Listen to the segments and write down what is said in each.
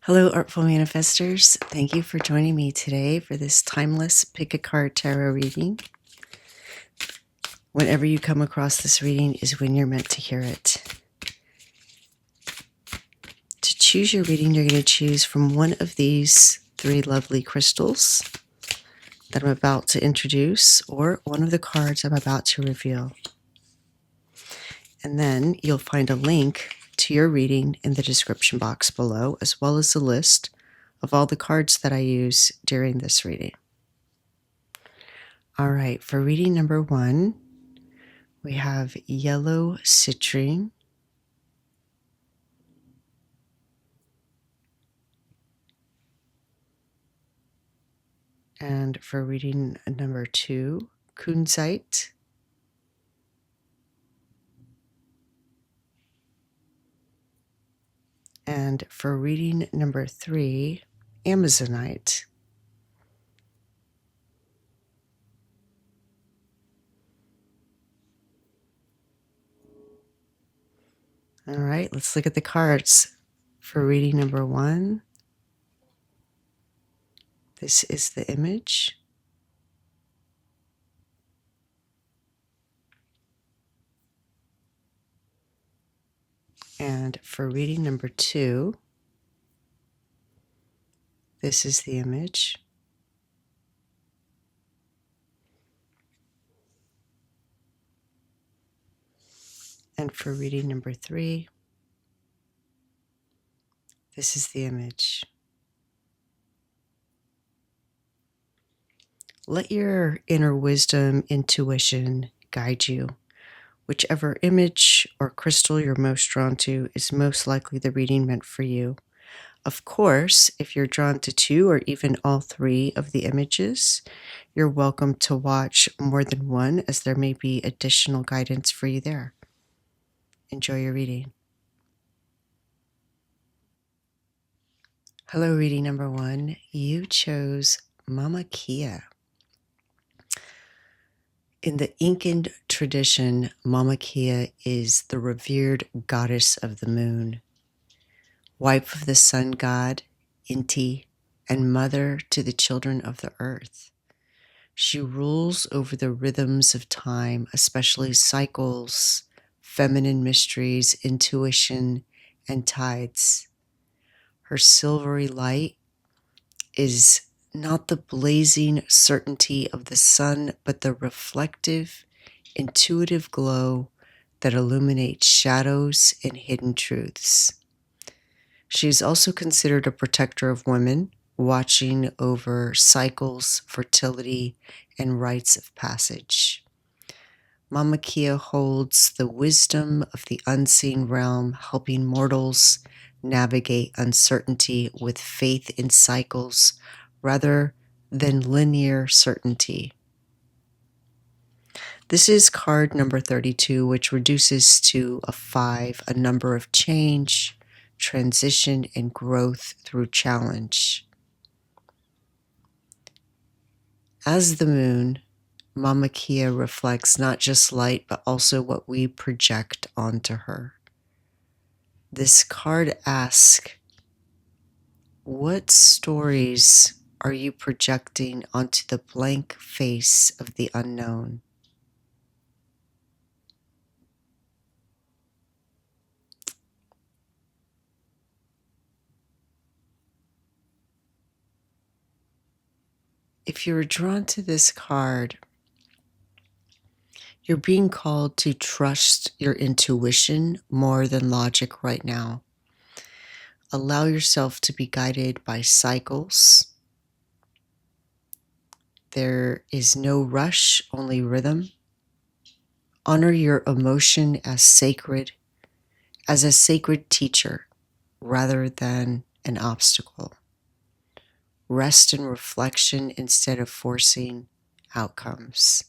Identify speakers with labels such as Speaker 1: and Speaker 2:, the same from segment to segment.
Speaker 1: Hello, Artful Manifestors. Thank you for joining me today for this timeless pick a card tarot reading. Whenever you come across this reading is when you're meant to hear it. To choose your reading, you're going to choose from one of these three lovely crystals that I'm about to introduce, or one of the cards I'm about to reveal. And then you'll find a link to your reading in the description box below, as well as a list of all the cards that I use during this reading. All right, for reading number 1, we have yellow citrine, and for reading number 2, Kunzite, and for reading number 3, Amazonite. All right, let's look at the cards. For reading number 1, this is the image. And for reading number 2, this is the image. And for reading number 3, this is the image. Let your inner wisdom, intuition guide you. Whichever image or crystal you're most drawn to is most likely the reading meant for you. Of course, if you're drawn to 2 or even all 3 of the images, you're welcome to watch more than one, as there may be additional guidance for you there. Enjoy your reading. Hello, reading number 1. You chose Mamakia. In the Incan tradition, Mamakia is the revered goddess of the moon, wife of the sun god, Inti, and mother to the children of the earth. She rules over the rhythms of time, especially cycles, feminine mysteries, intuition, and tides. Her silvery light is not the blazing certainty of the sun, but the reflective, intuitive glow that illuminates shadows and hidden truths. She is also considered a protector of women, watching over cycles, fertility, and rites of passage. Mamakia holds the wisdom of the unseen realm, helping mortals navigate uncertainty with faith in cycles rather than linear certainty. This is card number 32, which reduces to a 5, a number of change, transition, and growth through challenge. As the moon, Mamakia reflects not just light, but also what we project onto her. This card asks, what stories are you projecting onto the blank face of the unknown? If you're drawn to this card, you're being called to trust your intuition more than logic right now. Allow yourself to be guided by cycles. There is no rush, only rhythm. Honor your emotion as sacred, as a sacred teacher, rather than an obstacle. Rest in reflection instead of forcing outcomes.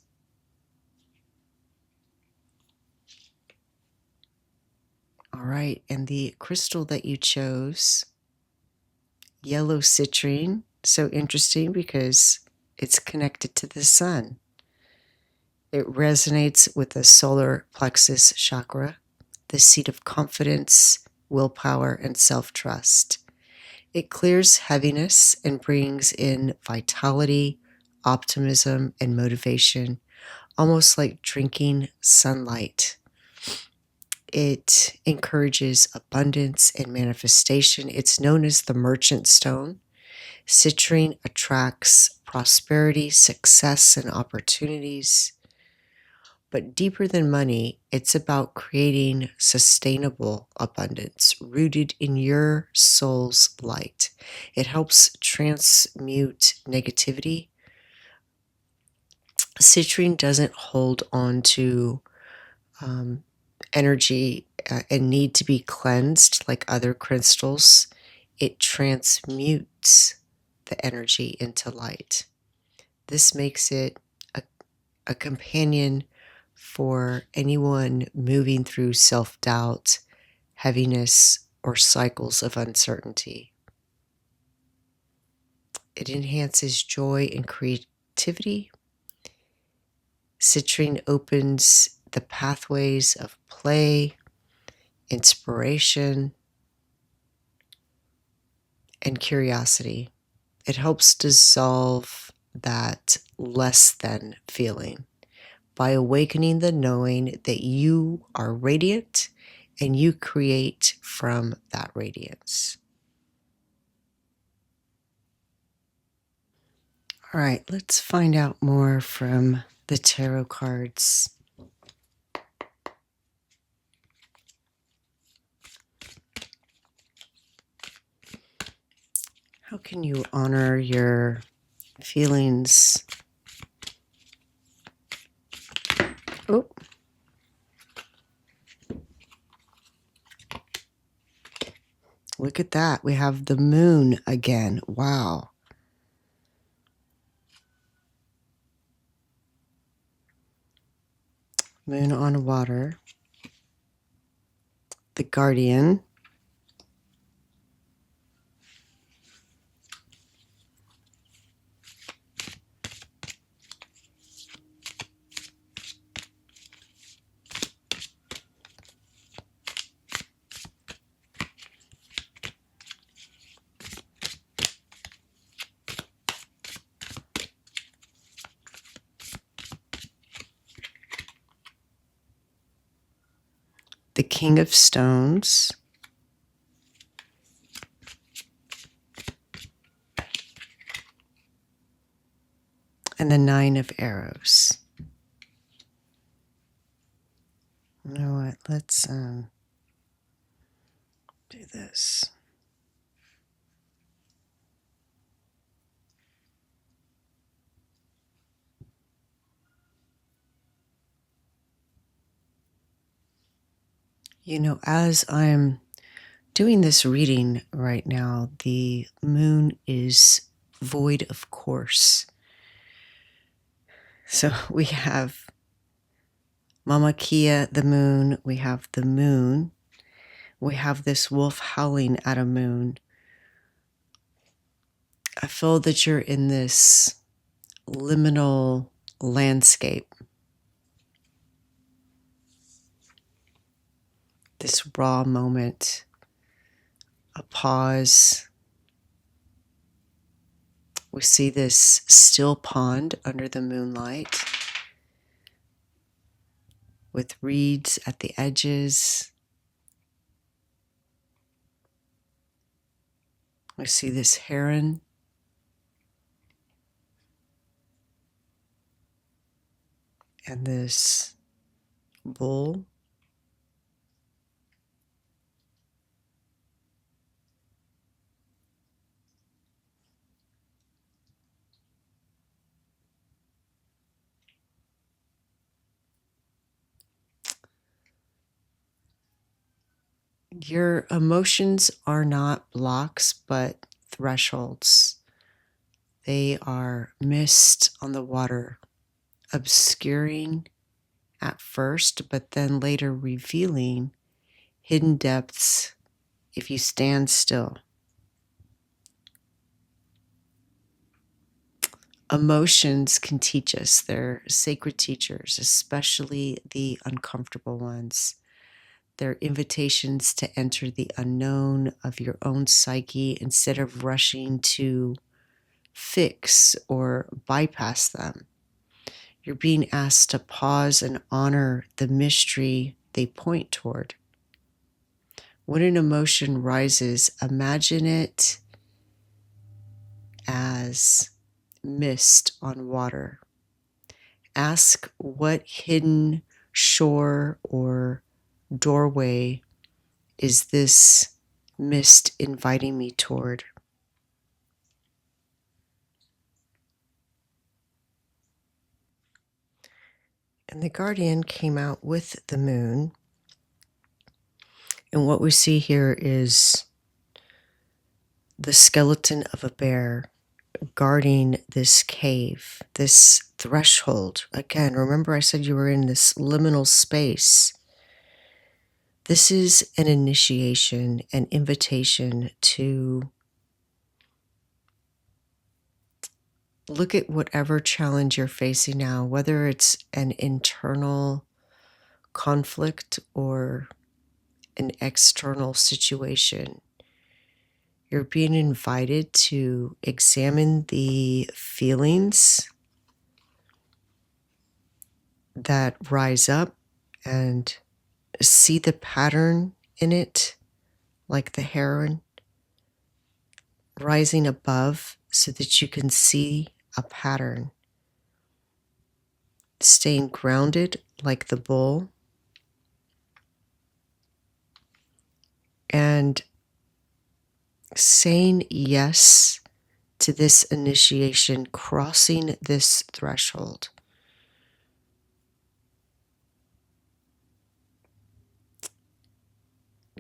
Speaker 1: All right, and the crystal that you chose, yellow citrine, so interesting because it's connected to the sun. It resonates with the solar plexus chakra, the seat of confidence, willpower, and self-trust. It clears heaviness and brings in vitality, optimism, and motivation, almost like drinking sunlight. It encourages abundance and manifestation. It's known as the merchant stone. Citrine attracts prosperity, success, and opportunities. But deeper than money, it's about creating sustainable abundance rooted in your soul's light. It helps transmute negativity. Citrine doesn't hold on to energy and need to be cleansed like other crystals. It transmutes the energy into light. This makes it a companion for anyone moving through self-doubt, heaviness, or cycles of uncertainty. It enhances joy and creativity. Citrine opens the pathways of play, inspiration, and curiosity. It helps dissolve that less than feeling by awakening the knowing that you are radiant and you create from that radiance. All right, let's find out more from the tarot cards. How can you honor your feelings? Oh. Look at that. We have the moon again. Wow. Moon on water. The Guardian. The King of Stones. And the Nine of Arrows. You know what? Let's do this. You know, as I'm doing this reading right now, the moon is void of course. So we have Mamakia, the moon. We have the moon. We have this wolf howling at a moon. I feel that you're in this liminal landscape. This raw moment, a pause. We see this still pond under the moonlight with reeds at the edges. We see this heron. And this bull. Your emotions are not blocks, but thresholds. They are mist on the water, obscuring at first, but then later revealing hidden depths if you stand still. Emotions can teach us. They're sacred teachers, especially the uncomfortable ones. They're invitations to enter the unknown of your own psyche instead of rushing to fix or bypass them. You're being asked to pause and honor the mystery they point toward. When an emotion rises, imagine it as mist on water. Ask what hidden shore or doorway is this mist inviting me toward? And the guardian came out with the moon. And what we see here is the skeleton of a bear guarding this cave, this threshold. Again, remember I said you were in this liminal space. This is an initiation, an invitation to look at whatever challenge you're facing now, whether it's an internal conflict or an external situation. You're being invited to examine the feelings that rise up and see the pattern in it, like the heron rising above so that you can see a pattern. Staying grounded like the bull, and saying yes to this initiation, crossing this threshold.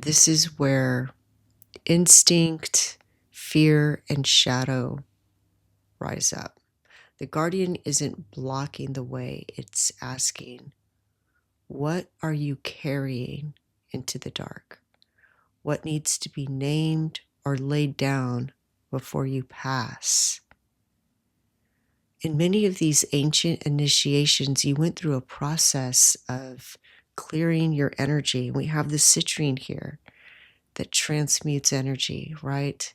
Speaker 1: This is where instinct, fear, and shadow rise up. The guardian isn't blocking the way, it's asking, what are you carrying into the dark? What needs to be named or laid down before you pass? In many of these ancient initiations, you went through a process of clearing your energy. We have the citrine here that transmutes energy, right?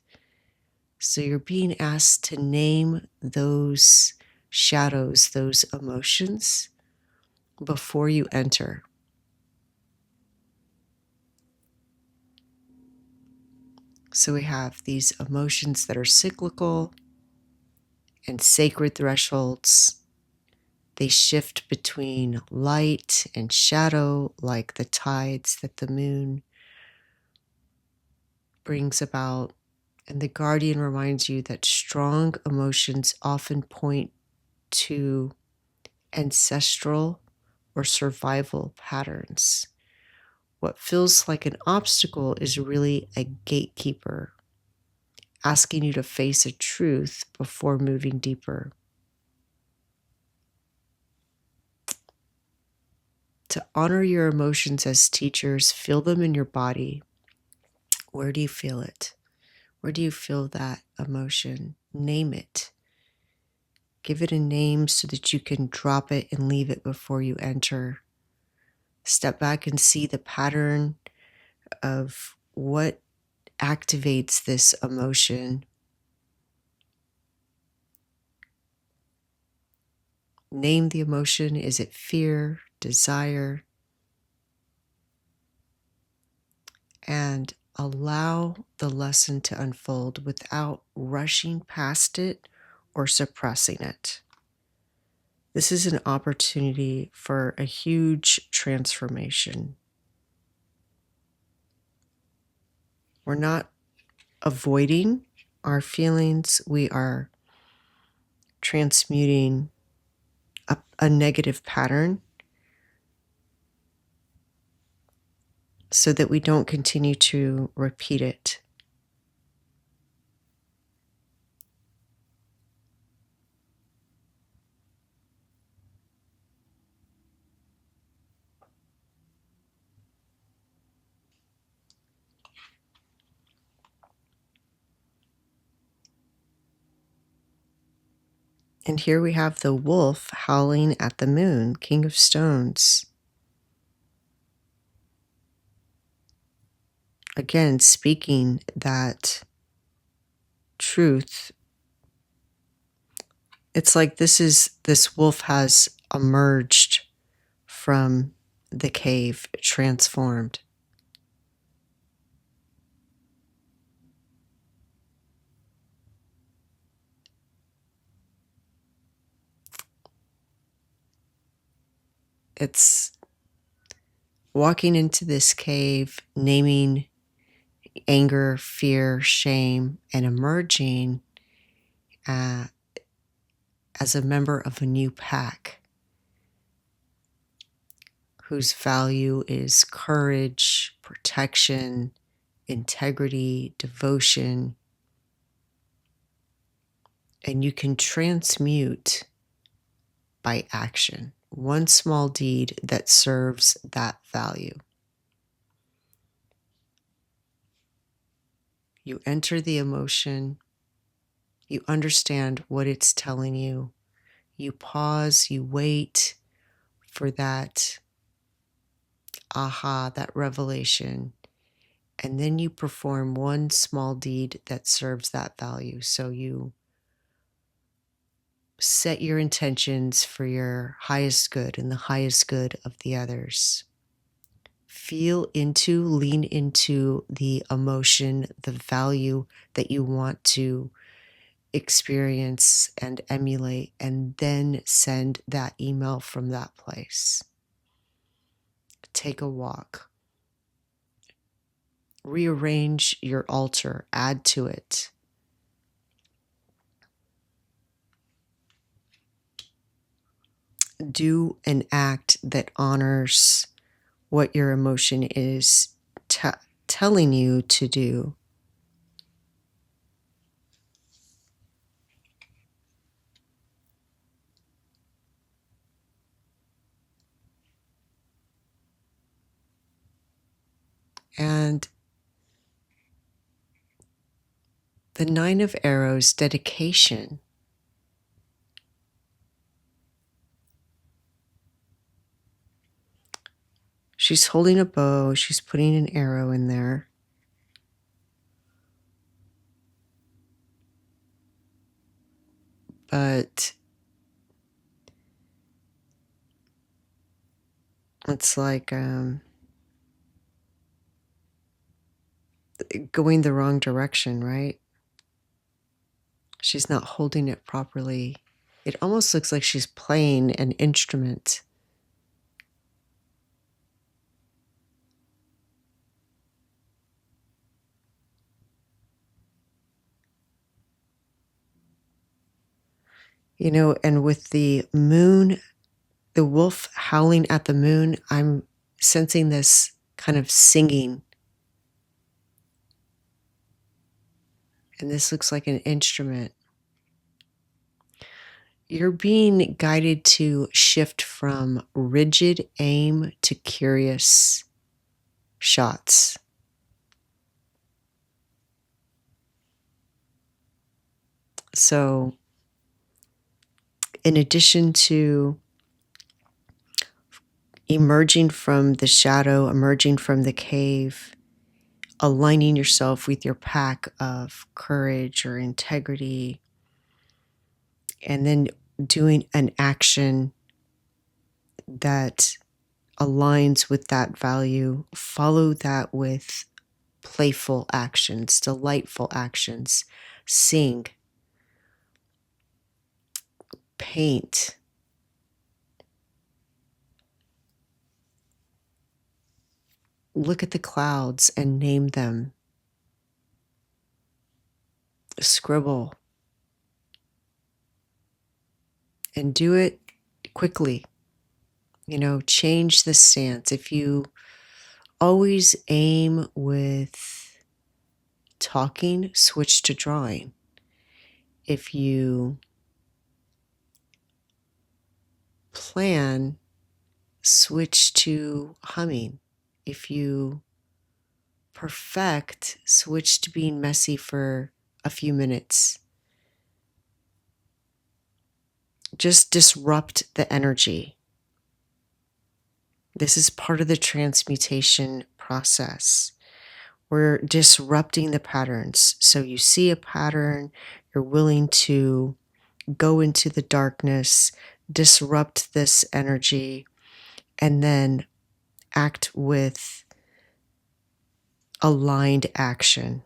Speaker 1: So you're being asked to name those shadows, those emotions before you enter. So we have these emotions that are cyclical and sacred thresholds. They shift between light and shadow, like the tides that the moon brings about. And the guardian reminds you that strong emotions often point to ancestral or survival patterns. What feels like an obstacle is really a gatekeeper, asking you to face a truth before moving deeper. To honor your emotions as teachers, feel them in your body. Where do you feel it? Where do you feel that emotion? Name it. Give it a name so that you can drop it and leave it before you enter. Step back and see the pattern of what activates this emotion. Name the emotion. Is it fear, desire? And allow the lesson to unfold without rushing past it or suppressing it. This is an opportunity for a huge transformation. We're not avoiding our feelings, we are transmuting a negative pattern so that we don't continue to repeat it. And here we have the wolf howling at the moon, king of stones. again, speaking that truth. It's like this wolf has emerged from the cave, transformed. It's walking into this cave, naming anger, fear, shame, and emerging uh, as a member of a new pack whose value is courage, protection, integrity, devotion, and you can transmute by action one small deed that serves that value. You enter the emotion, you understand what it's telling you, you pause, you wait for that aha, that revelation, and then you perform one small deed that serves that value. So you set your intentions for your highest good and the highest good of the others. Lean into the emotion, the value that you want to experience and emulate, and then send that email from that place. Take a walk. Rearrange your altar, add to it. Do an act that honors what your emotion is telling you to do. And the Nine of Arrows, dedication. She's holding a bow, she's putting an arrow in there. But it's like going the wrong direction, right? She's not holding it properly. It almost looks like she's playing an instrument. You know, and with the moon, the wolf howling at the moon, I'm sensing this kind of singing. And this looks like an instrument. You're being guided to shift from rigid aim to curious shots. So, in addition to emerging from the shadow, emerging from the cave, aligning yourself with your pack of courage or integrity, and then doing an action that aligns with that value, follow that with playful actions, delightful actions. Sing, paint, look at the clouds and name them, scribble, and do it quickly. You know, change the stance. If you always aim with talking, switch to drawing. If you plan, switch to humming. If you perfect, switch to being messy for a few minutes. Just disrupt the energy. This is part of the transmutation process. We're disrupting the patterns. So you see a pattern, you're willing to go into the darkness, disrupt this energy, and then act with aligned action.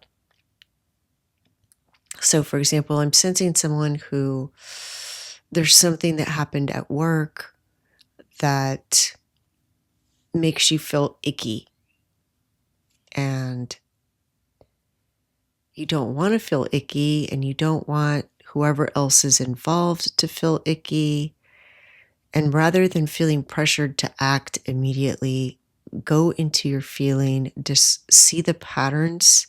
Speaker 1: So, for example, I'm sensing someone who there's something that happened at work that makes you feel icky. And you don't want to feel icky, and you don't want whoever else is involved to feel icky. And rather than feeling pressured to act immediately, go into your feeling, just see the patterns,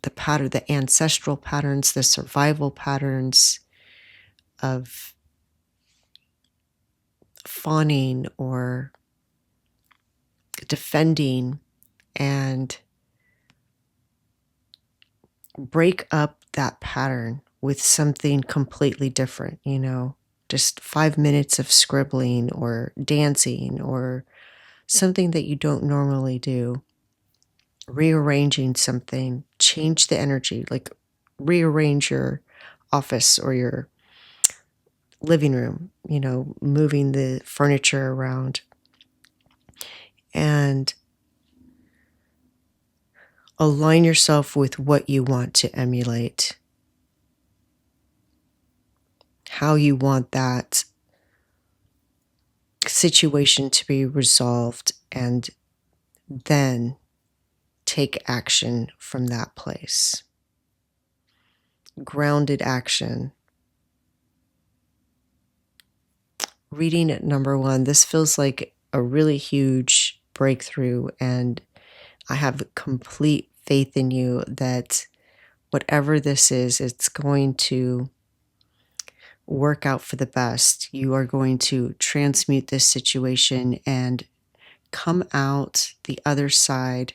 Speaker 1: the ancestral patterns, the survival patterns of fawning or defending, and break up that pattern with something completely different, just 5 minutes of scribbling or dancing or something that you don't normally do. Rearranging something, change the energy, like rearrange your office or your living room, moving the furniture around. And align yourself with what you want to emulate, how you want that situation to be resolved, and then take action from that place. Grounded action. Reading at number 1, this feels like a really huge breakthrough, and I have complete faith in you that whatever this is, it's going to work out for the best. You are going to transmute this situation and come out the other side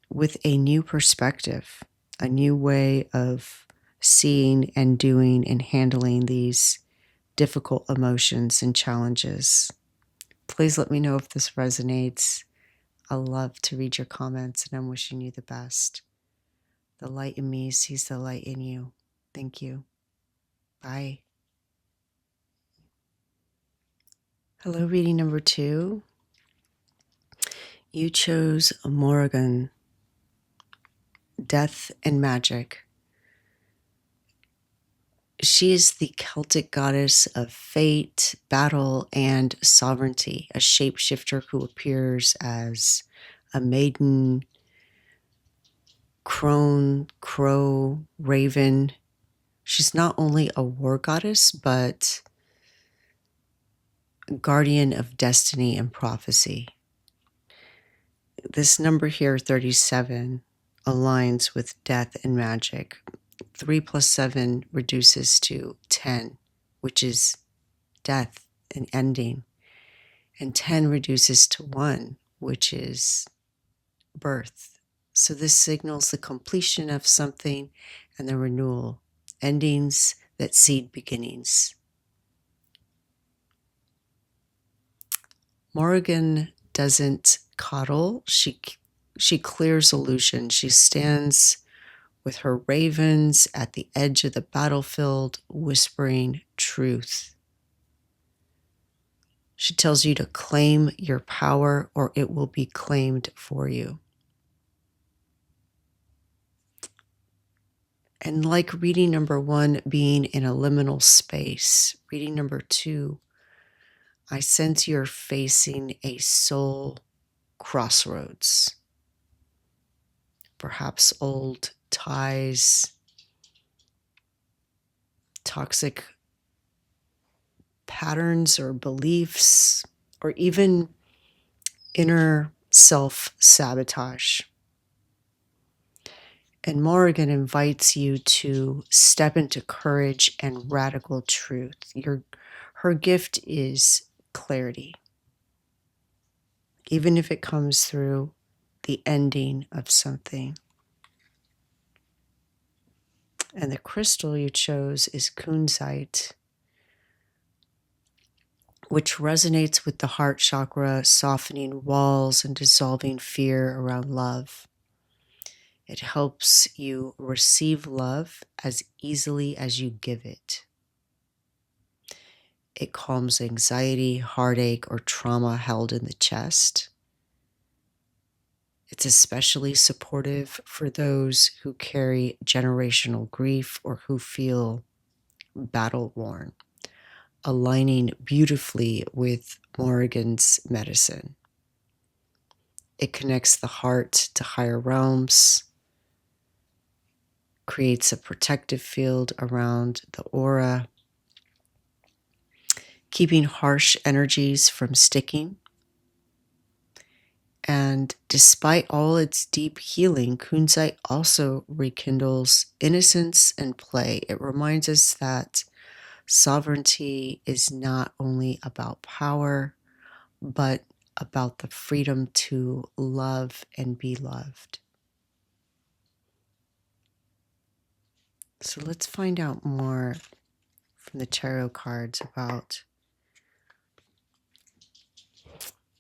Speaker 1: with a new perspective, a new way of seeing and doing and handling these difficult emotions and challenges. Please let me know if this resonates. I love to read your comments, and I'm wishing you the best. The light in me sees the light in you. Thank you. Bye. Hello, reading number 2. You chose Morrigan, Death and Magic. She is the Celtic goddess of fate, battle, and sovereignty, a shapeshifter who appears as a maiden, crone, crow, raven. She's not only a war goddess, but guardian of destiny and prophecy. This number here, 37, aligns with death and magic. 3 plus 7 reduces to 10, which is death and ending. And 10 reduces to 1, which is birth. So this signals the completion of something and the renewal, endings that seed beginnings. Morrigan doesn't coddle. She clears illusion. She stands with her ravens at the edge of the battlefield, whispering truth. She tells you to claim your power, or it will be claimed for you. And like reading number 1 being in a liminal space, reading number 2, I sense you're facing a soul crossroads. Perhaps old ties, toxic patterns or beliefs, or even inner self-sabotage. And Morrigan invites you to step into courage and radical truth. Her gift is clarity, even if it comes through the ending of something. And the crystal you chose is Kunzite. which resonates with the heart chakra, softening walls and dissolving fear around love. It helps you receive love as easily as you give it. It calms anxiety, heartache, or trauma held in the chest. It's especially supportive for those who carry generational grief or who feel battle-worn, aligning beautifully with Morrigan's medicine. It connects the heart to higher realms, creates a protective field around the aura, keeping harsh energies from sticking. And despite all its deep healing, Kunzite also rekindles innocence and play. It reminds us that sovereignty is not only about power, but about the freedom to love and be loved. So let's find out more from the tarot cards about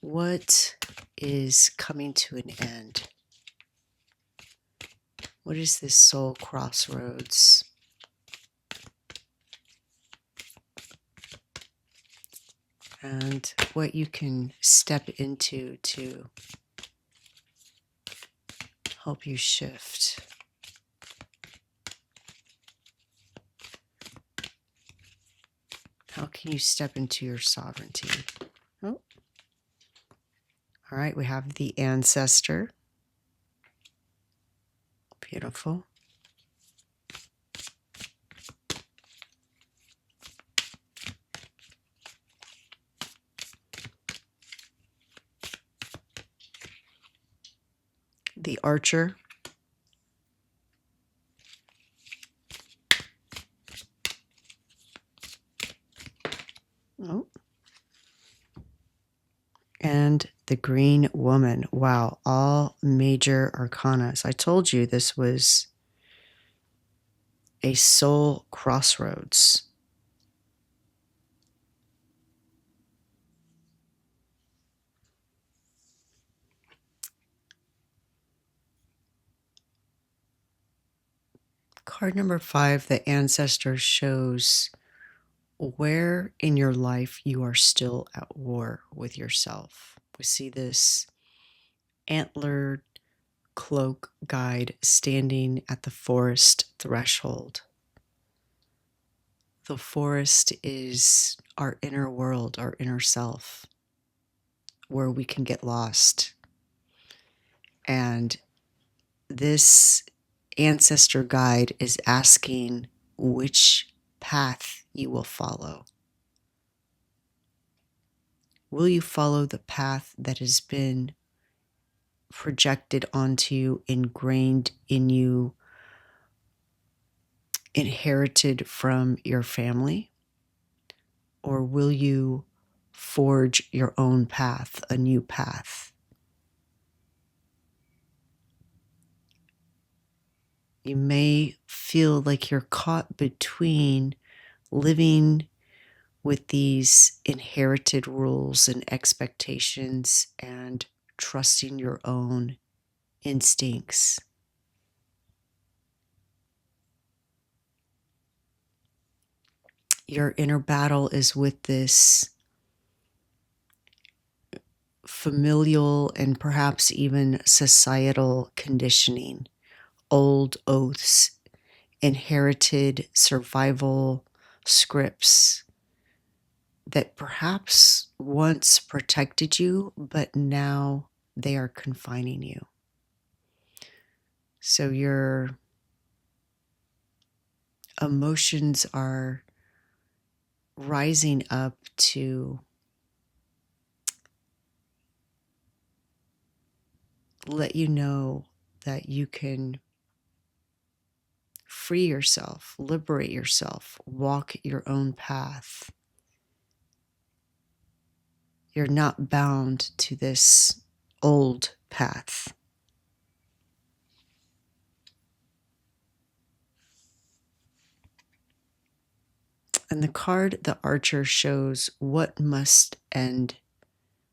Speaker 1: what is coming to an end. What is this soul crossroads? And what you can step into to help you shift. How can you step into your sovereignty? Oh. All right, we have the ancestor. Beautiful. The archer. Oh. And the green woman. Wow, all major arcanas. I told you this was a soul crossroads. Card number 5, the ancestor, shows where in your life you are still at war with yourself. We see this antlered cloak guide standing at the forest threshold. The forest is our inner world, our inner self, where we can get lost. And this ancestor guide is asking which path you will follow. Will you follow the path that has been projected onto you, ingrained in you, inherited from your family? Or will you forge your own path, a new path? You may feel like you're caught between living with these inherited rules and expectations and trusting your own instincts. Your inner battle is with this familial and perhaps even societal conditioning, old oaths, inherited survival scripts that perhaps once protected you, but now they are confining you. So your emotions are rising up to let you know that you can free yourself, liberate yourself, walk your own path. You're not bound to this old path. And the card, the Archer, shows what must end,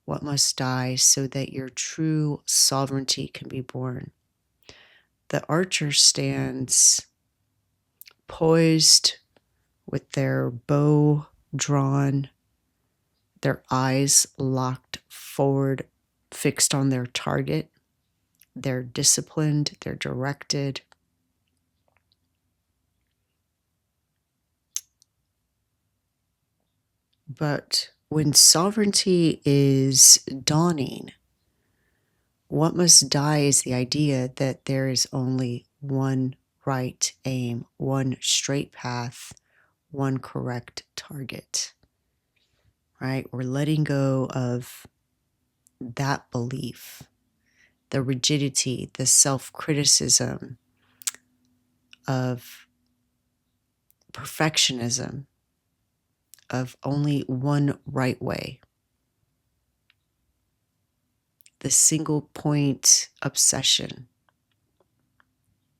Speaker 1: what must die, so that your true sovereignty can be born. The Archer stands poised with their bow drawn, their eyes locked forward, fixed on their target. They're disciplined, they're directed. But when sovereignty is dawning, what must die is the idea that there is only one right aim, one straight path, one correct target, right? We're letting go of that belief, the rigidity, the self-criticism of perfectionism, of only one right way. The single point obsession.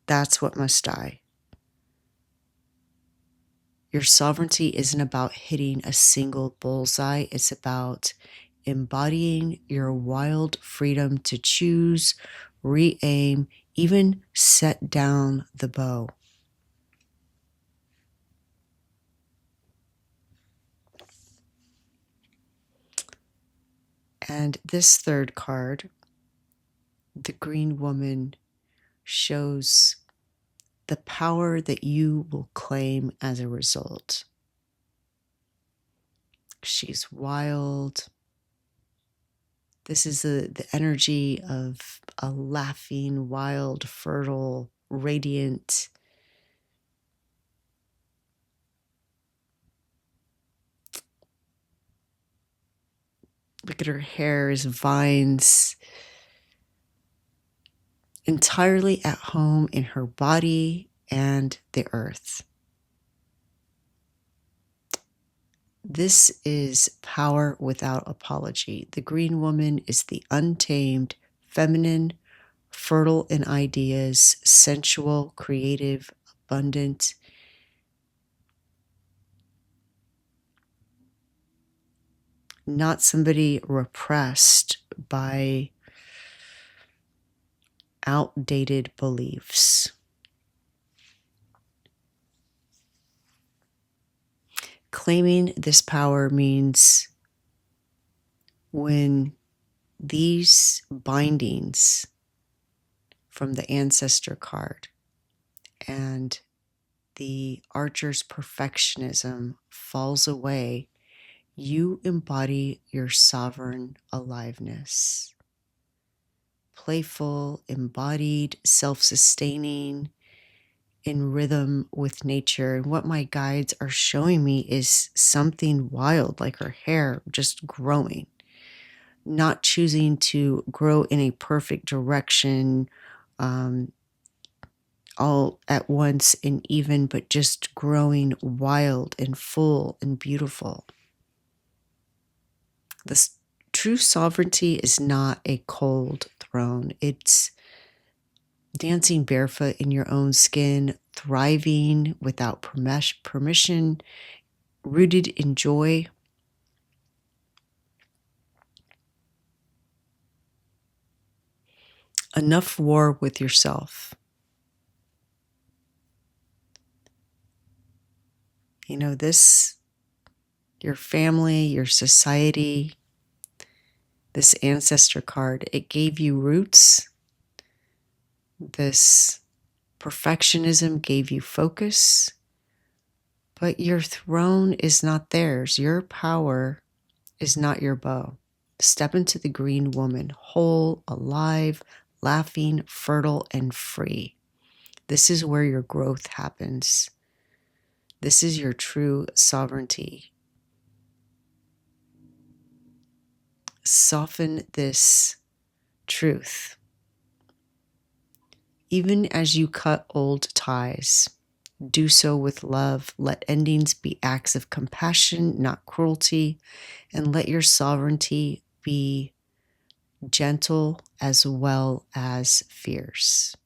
Speaker 1: That's what must die. Your sovereignty isn't about hitting a single bullseye. It's about embodying your wild freedom to choose, re-aim, even set down the bow. And this third card, the Green Woman, shows the power that you will claim as a result. She's wild. This is the energy of a laughing, wild, fertile, radiant. Look at her hair as vines, entirely at home in her body and the earth. This is power without apology. The Green Woman is the untamed, feminine, fertile in ideas, sensual, creative, abundant. Not somebody repressed by outdated beliefs. Claiming this power means when these bindings from the ancestor card and the Archer's perfectionism falls away, you embody your sovereign aliveness. Playful, embodied, self-sustaining, in rhythm with nature. And what my guides are showing me is something wild, like her hair just growing, not choosing to grow in a perfect direction all at once and even, but just growing wild and full and beautiful. This true sovereignty is not a cold throne. It's dancing barefoot in your own skin, thriving without permission, rooted in joy. Enough war with yourself. You know, this, your family, your society, this ancestor card, it gave you roots. This perfectionism gave you focus, but your throne is not theirs. Your power is not your bow. Step into the Green Woman, whole, alive, laughing, fertile, and free. This is where your growth happens. This is your true sovereignty. Soften this truth. Even as you cut old ties, do so with love. Let endings be acts of compassion, not cruelty, and let your sovereignty be gentle as well as fierce.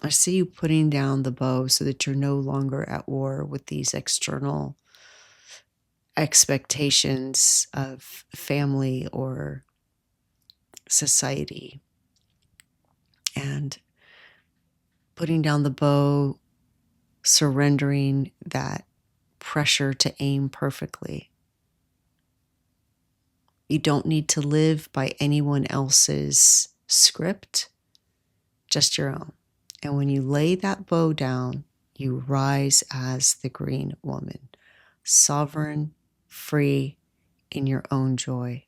Speaker 1: I see you putting down the bow so that you're no longer at war with these external expectations of family or society. And putting down the bow, surrendering that pressure to aim perfectly. You don't need to live by anyone else's script, just your own. And when you lay that bow down, you rise as the green woman, sovereign, free, in your own joy.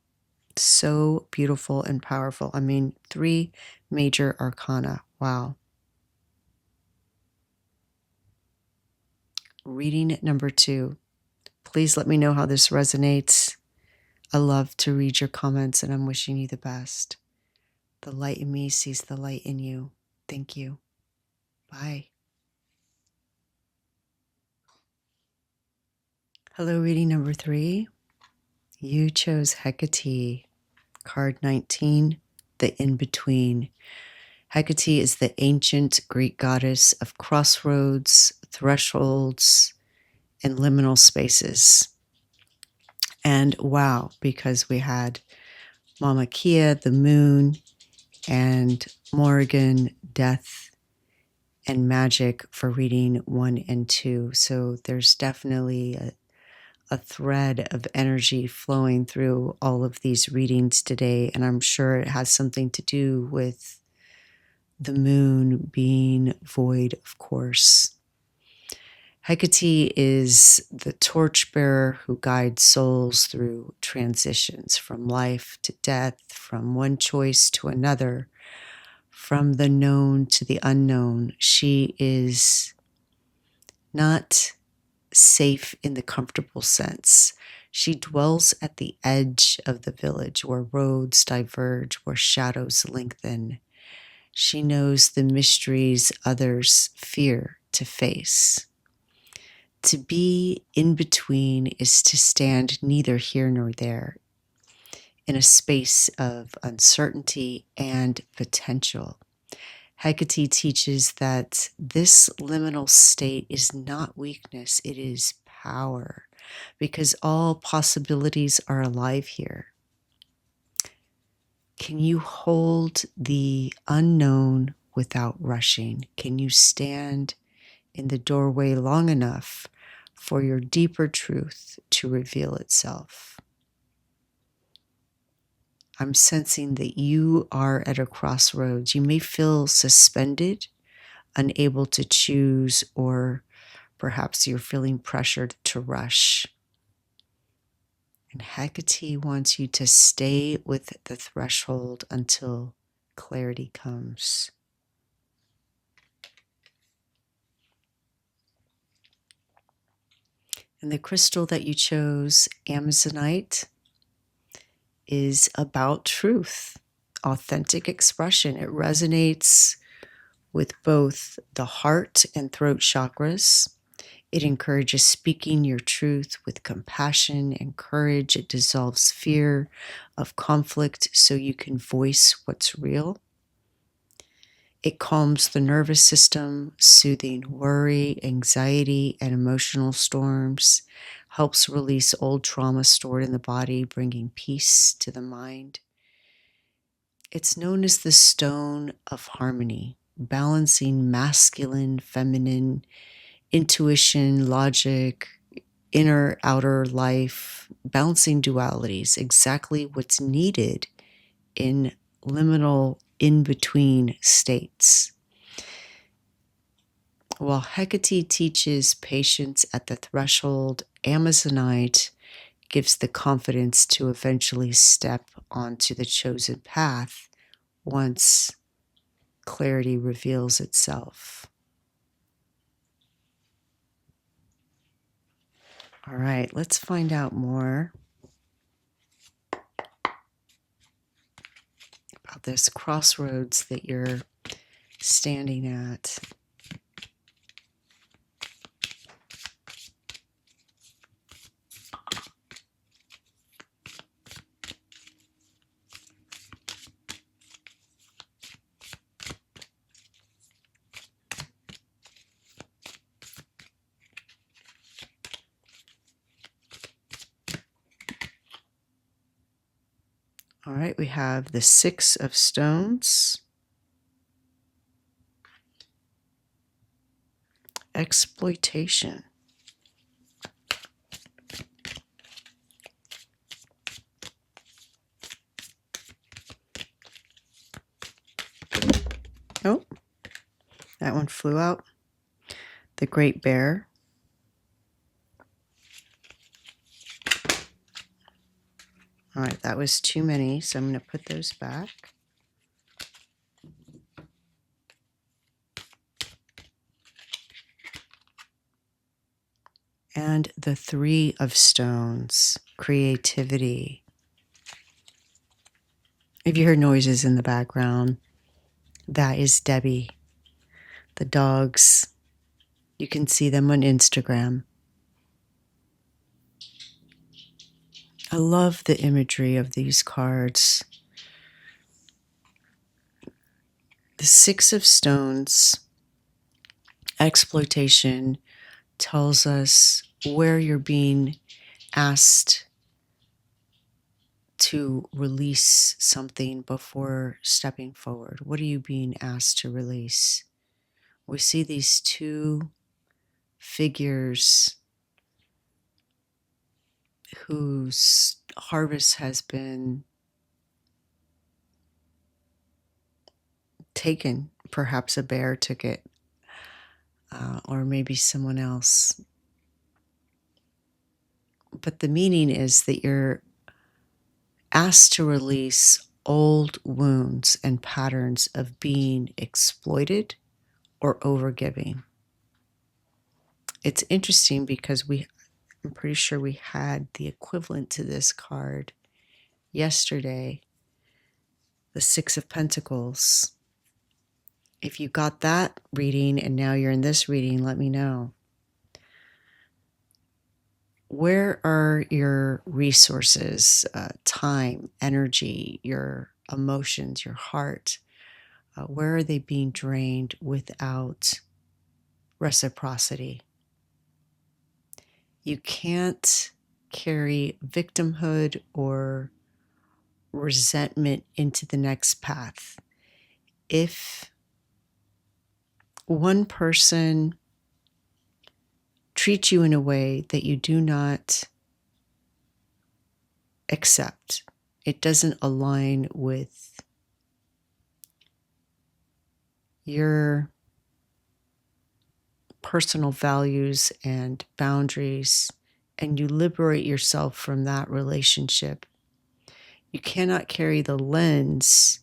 Speaker 1: So beautiful and powerful. I mean, 3 major arcana. Wow. Reading number 2. Please let me know how this resonates. I love to read your comments, and I'm wishing you the best. The light in me sees the light in you. Thank you. Bye. Hello, reading number 3. You chose Hecate, card 19, the in-between. Hecate is the ancient Greek goddess of crossroads, thresholds, and liminal spaces. And wow, because we had Mamakia, the moon, and Morrigan, death and magic for reading 1 and 2. So there's definitely a thread of energy flowing through all of these readings today. And I'm sure it has something to do with the moon being void, of course. Hecate is the torchbearer who guides souls through transitions from life to death, from one choice to another, from the known to the unknown. She is not safe in the comfortable sense. She dwells at the edge of the village where roads diverge, where shadows lengthen. She knows the mysteries others fear to face. To be in between is to stand neither here nor there, in a space of uncertainty and potential. Hecate teaches that this liminal state is not weakness, it is power, because all possibilities are alive here. Can you hold the unknown without rushing? Can you stand in the doorway long enough for your deeper truth to reveal itself? I'm sensing that you are at a crossroads. You may feel suspended, unable to choose, or perhaps you're feeling pressured to rush. And Hecate wants you to stay with the threshold until clarity comes. And the crystal that you chose, Amazonite, is about truth, authentic expression. It resonates with both the heart and throat chakras. It encourages speaking your truth with compassion and courage. It dissolves fear of conflict so you can voice what's real. It calms the nervous system, soothing worry, anxiety, and emotional storms, helps release old trauma stored in the body, bringing peace to the mind. It's known as the stone of harmony, balancing masculine, feminine, intuition, logic, inner, outer life, balancing dualities, exactly what's needed in liminal in-between states. While Hecate teaches patience at the threshold, Amazonite gives the confidence to eventually step onto the chosen path once clarity reveals itself. All right, let's find out more about this crossroads that you're standing at. All right, we have the Six of Stones. Exploitation. Oh, that one flew out. The Great Bear. All right, that was too many, so I'm going to put those back. And the Three of Stones, creativity. If you hear noises in the background, that is Debbie. The dogs, you can see them on Instagram. I love the imagery of these cards. The Six of Stones, exploitation, tells us where you're being asked to release something before stepping forward. What are you being asked to release? We see these two figures whose harvest has been taken. Perhaps a bear took it, or maybe someone else. But the meaning is that you're asked to release old wounds and patterns of being exploited or overgiving. It's interesting because I'm pretty sure we had the equivalent to this card yesterday, the Six of Pentacles. If you got that reading and now you're in this reading, let me know. Where are your resources, time, energy, your emotions, your heart? Where are they being drained without reciprocity? You can't carry victimhood or resentment into the next path. If one person treats you in a way that you do not accept, it doesn't align with your personal values and boundaries, and you liberate yourself from that relationship, you cannot carry the lens,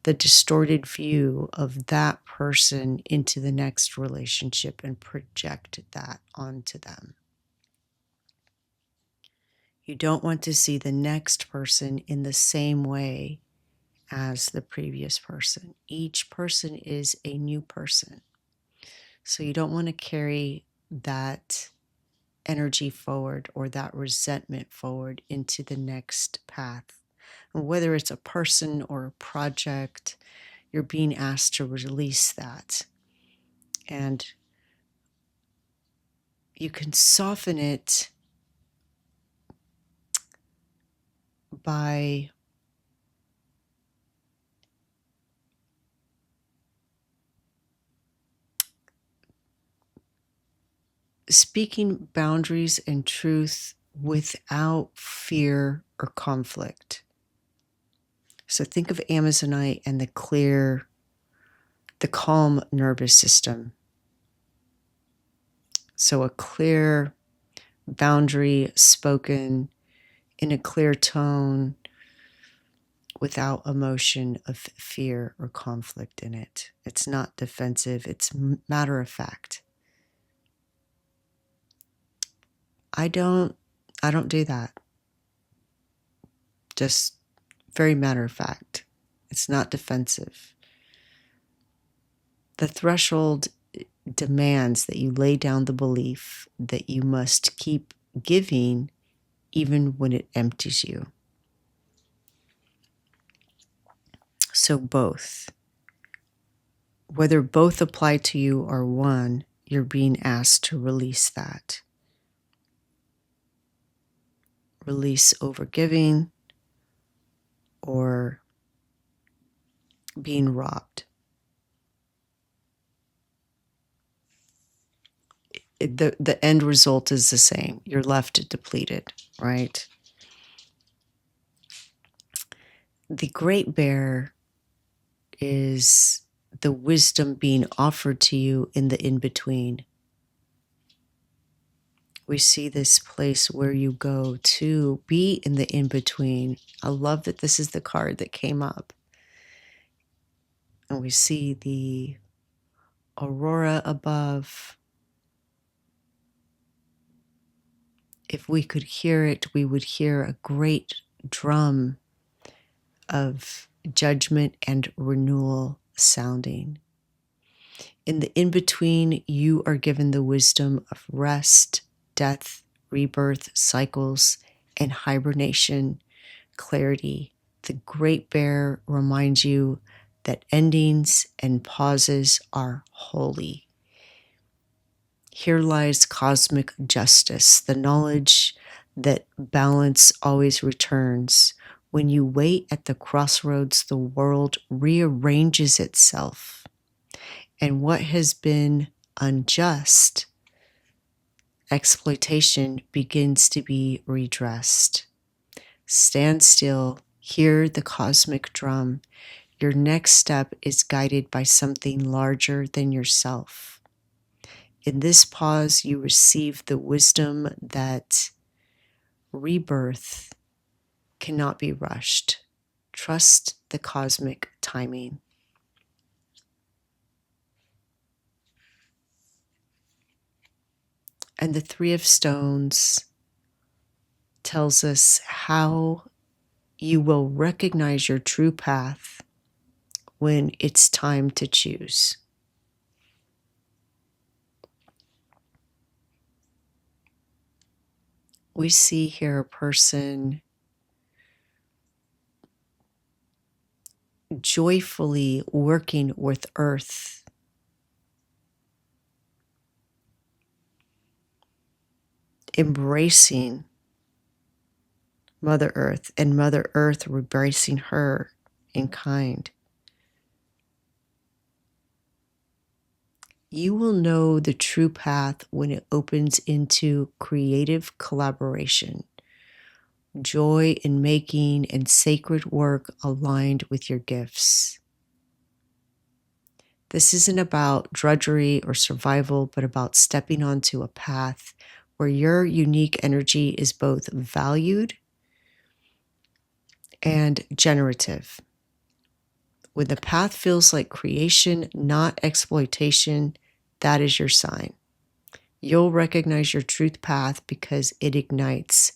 Speaker 1: the distorted view of that person into the next relationship and project that onto them. You don't want to see the next person in the same way as the previous person. Each person is a new person. So you don't want to carry that energy forward or that resentment forward into the next path. And whether it's a person or a project, you're being asked to release that. And you can soften it by speaking boundaries and truth without fear or conflict. So think of Amazonite and the calm nervous system. So a clear boundary spoken in a clear tone without emotion of fear or conflict in it. It's not defensive, it's matter of fact. I don't do that. Just very matter of fact. It's not defensive. The threshold demands that you lay down the belief that you must keep giving even when it empties you. So both. Whether both apply to you or one, you're being asked to release that. Release overgiving or being robbed. The end result is the same. You're left depleted, right? The great bear is the wisdom being offered to you in the in-between. We see this place where you go to be in the in-between. I love that this is the card that came up. And we see the aurora above. If we could hear it, we would hear a great drum of judgment and renewal sounding. In the in-between, you are given the wisdom of rest, death, rebirth, cycles, and hibernation, clarity. The Great Bear reminds you that endings and pauses are holy. Here lies cosmic justice, the knowledge that balance always returns. When you wait at the crossroads, the world rearranges itself. And what has been unjust, exploitation, begins to be redressed. Stand still, hear the cosmic drum. Your next step is guided by something larger than yourself. In this pause, you receive the wisdom that rebirth cannot be rushed. Trust the cosmic timing. And the Three of Stones tells us how you will recognize your true path when it's time to choose. We see here a person joyfully working with earth, embracing Mother Earth, and Mother Earth embracing her in kind. You will know the true path when it opens into creative collaboration, joy in making, and sacred work aligned with your gifts. This isn't about drudgery or survival, but about stepping onto a path where your unique energy is both valued and generative. When the path feels like creation, not exploitation, that is your sign. You'll recognize your truth path because it ignites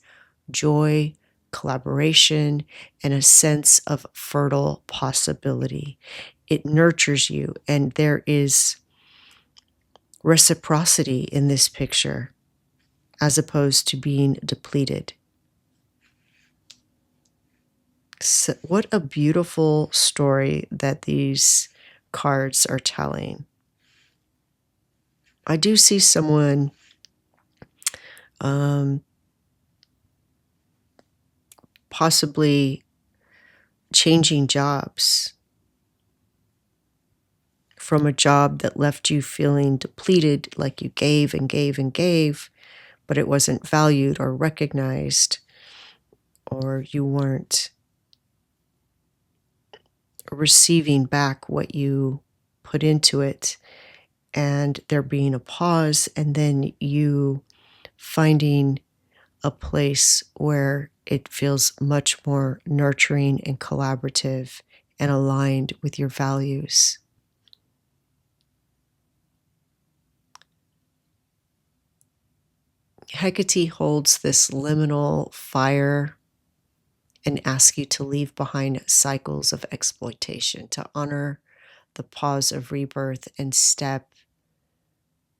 Speaker 1: joy, collaboration, and a sense of fertile possibility. It nurtures you, and there is reciprocity in this picture as opposed to being depleted. So what a beautiful story that these cards are telling. I do see someone possibly changing jobs from a job that left you feeling depleted, like you gave and gave and gave, but it wasn't valued or recognized, or you weren't receiving back what you put into it, and there being a pause, and then you finding a place where it feels much more nurturing and collaborative and aligned with your values. Hecate holds this liminal fire and asks you to leave behind cycles of exploitation, to honor the pause of rebirth and step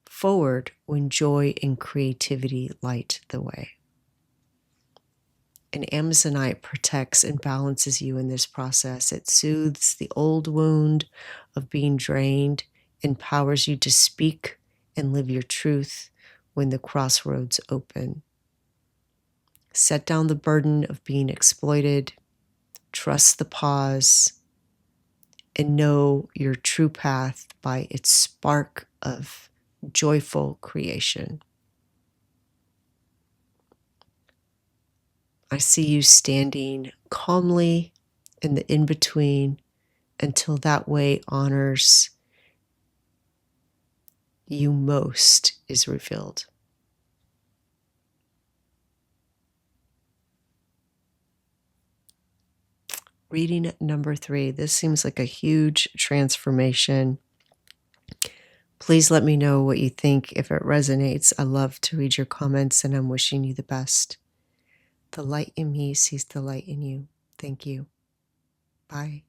Speaker 1: forward when joy and creativity light the way. And Amazonite protects and balances you in this process. It soothes the old wound of being drained, empowers you to speak and live your truth when the crossroads open. Set down the burden of being exploited. Trust the pause and know your true path by its spark of joyful creation. I see you standing calmly in the in-between until that way honors you most is revealed. Reading number 3. This seems like a huge transformation. Please let me know what you think if it resonates. I love to read your comments, and I'm wishing you the best. The light in me sees the light in you. Thank you. Bye.